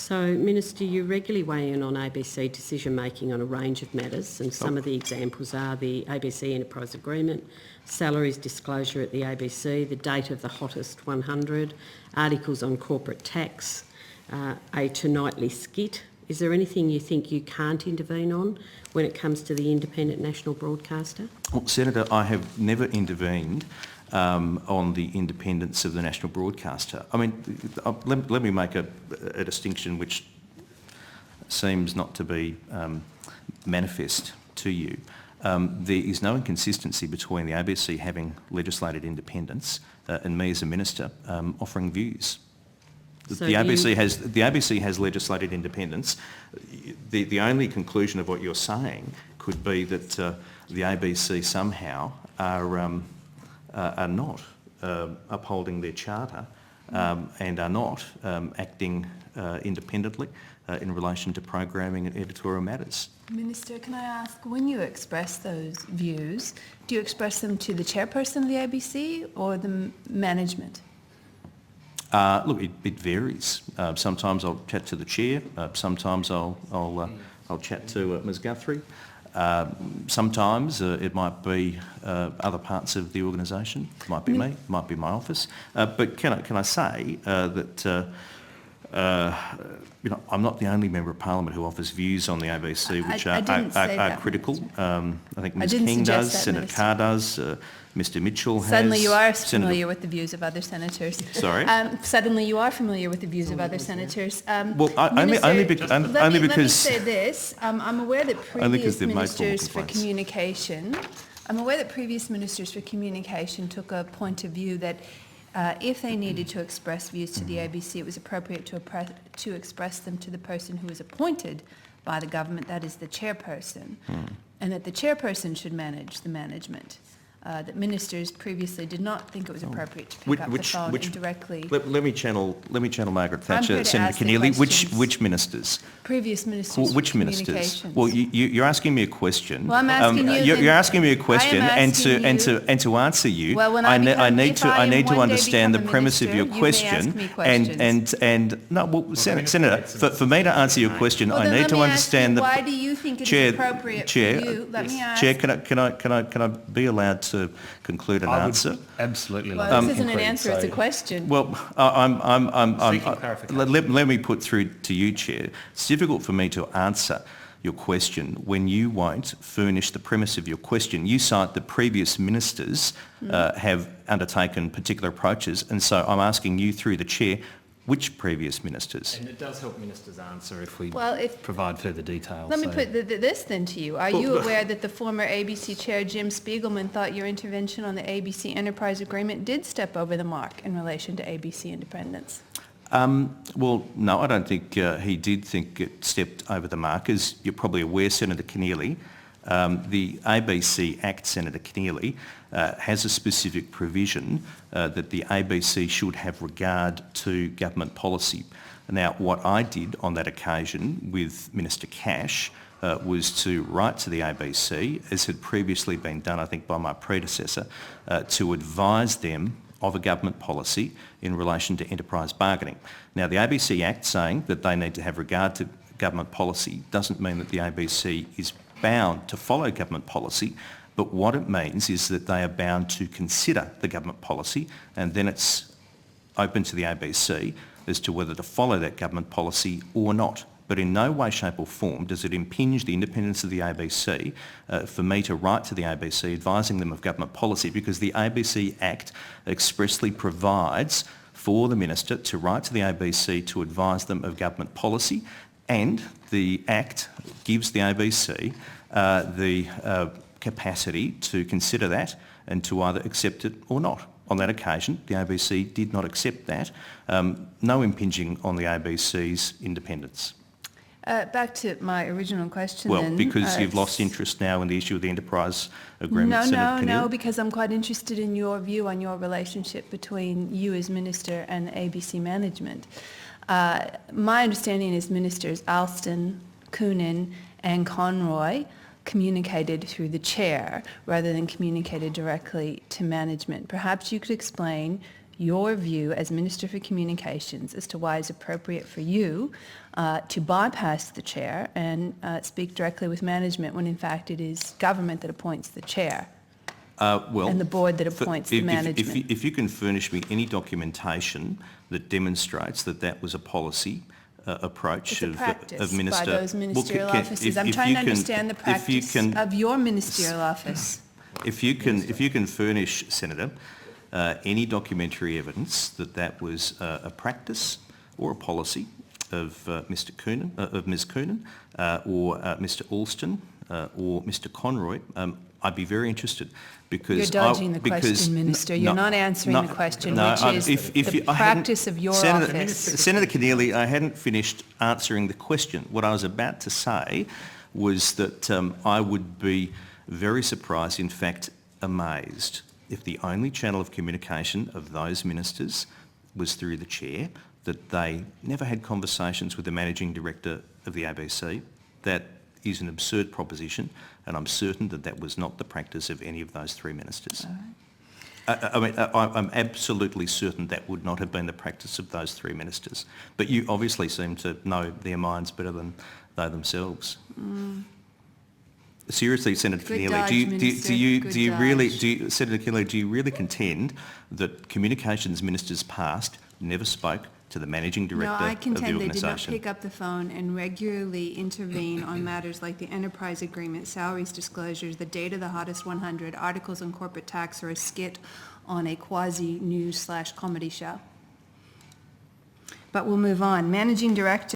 So, Minister, you regularly weigh in on ABC decision-making on a range of matters, and some of the examples are the ABC Enterprise Agreement, salaries disclosure at the ABC, the date of the hottest 100, articles on corporate tax, a nightly skit. Is there anything you think you can't intervene on when it comes to the independent national broadcaster? Well, Senator, I have never intervened on the independence of the national broadcaster. I mean, let me make a distinction which seems not to be manifest to you. There is no inconsistency between the ABC having legislated independence and me as a minister offering views. So the ABC has legislated independence. The only conclusion of what you're saying could be that the ABC somehow are not upholding their charter and are not acting independently in relation to programming and editorial matters. Minister, can I ask, when you express those views, do you express them to the chairperson of the ABC or the management? Look, it varies. Sometimes I'll chat to the chair. Sometimes I'll chat to Ms Guthrie. Sometimes it might be other parts of the organisation. It might be me. It might be my office. But can I say that I'm not the only member of Parliament who offers views on the ABC which are critical. I think Ms King does, Senator Carr does. Mr Mitchell has. Suddenly you are familiar with the views of other senators. Sorry? Suddenly you are familiar with the views of other senators. Well, only because... Let me say this. I'm aware that previous ministers for communication... took a point of view that if they needed to express views to the ABC, it was appropriate to express them to the person who was appointed by the government, that is the chairperson, and that the chairperson should manage the management. That ministers previously did not think it was appropriate to pick up the phone and directly... Let me channel Margaret Thatcher, Senator Keneally. Which ministers? Previous ministers. Which ministers? Well, you're asking me a question. Well, I'm asking you. You're asking me a question, and to answer you, well, I need to understand the premise of your question. Senator, for me to answer your question, I need to understand the... Why do you think it is appropriate for you? Let me ask. Chair, can I be allowed to conclude an answer? Absolutely. Well, this isn't an answer; it's a question. Well, let me put through to you, Chair. It's difficult for me to answer your question when you won't furnish the premise of your question. You cite the previous ministers have undertaken particular approaches, and so I'm asking you through the Chair, which previous ministers? And it does help ministers answer if we provide further details. Let me put this then to you. Are you aware that the former ABC chair, Jim Spiegelman, thought your intervention on the ABC Enterprise Agreement did step over the mark in relation to ABC independence? Well, no, I don't think he did think it stepped over the mark. As you're probably aware, Senator Keneally, the ABC Act, Senator Keneally, has a specific provision that the ABC should have regard to government policy. Now, what I did on that occasion with Minister Cash was to write to the ABC, as had previously been done, I think, by my predecessor, to advise them of a government policy in relation to enterprise bargaining. Now, the ABC Act saying that they need to have regard to government policy doesn't mean that the ABC is bound to follow government policy, but what it means is that they are bound to consider the government policy, and then it's open to the ABC as to whether to follow that government policy or not. But in no way, shape or form does it impinge the independence of the ABC for me to write to the ABC advising them of government policy, because the ABC Act expressly provides for the Minister to write to the ABC to advise them of government policy, and the Act gives the ABC the capacity to consider that and to either accept it or not. On that occasion, the ABC did not accept that. No impinging on the ABC's independence. Back to my original question well, then. Because you've lost interest now in the issue of the enterprise agreement. No, because I'm quite interested in your view on your relationship between you as Minister and the ABC management. My understanding is Ministers Alston, Coonan and Conroy communicated through the chair rather than communicated directly to management. Perhaps you could explain your view as Minister for Communications as to why it's appropriate for you to bypass the chair and speak directly with management when in fact it is government that appoints the chair and the board that appoints the management. If you can furnish me any documentation that demonstrates that that was a policy approach It's a practice Minister... by those ministerial offices. I'm trying to understand the practice of your ministerial office. If you can furnish, Senator, any documentary evidence that that was a practice or a policy of Mr. Coonan, of Ms. Coonan, or Mr. Alston, or Mr. Conroy, I'd be very interested, because you're dodging the question, Minister. You're not answering the question, which is the practice of your office. Senator Keneally, I hadn't finished answering the question. What I was about to say was that I would be very surprised, in fact amazed, if the only channel of communication of those ministers was through the chair, that they never had conversations with the managing director of the ABC. That is an absurd proposition, and I'm certain that that was not the practice of any of those three ministers. All right. I'm absolutely certain that would not have been the practice of those three ministers. But you obviously seem to know their minds better than they themselves. Seriously, Senator Keneally, Senator Keneally, do you really contend that communications ministers past never spoke to the managing director of the organisation? No, I contend they did not pick up the phone and regularly intervene on matters like the enterprise agreement, salaries disclosures, the date of the hottest 100, articles on corporate tax, or a skit on a quasi-news/comedy show. But we'll move on. Managing Director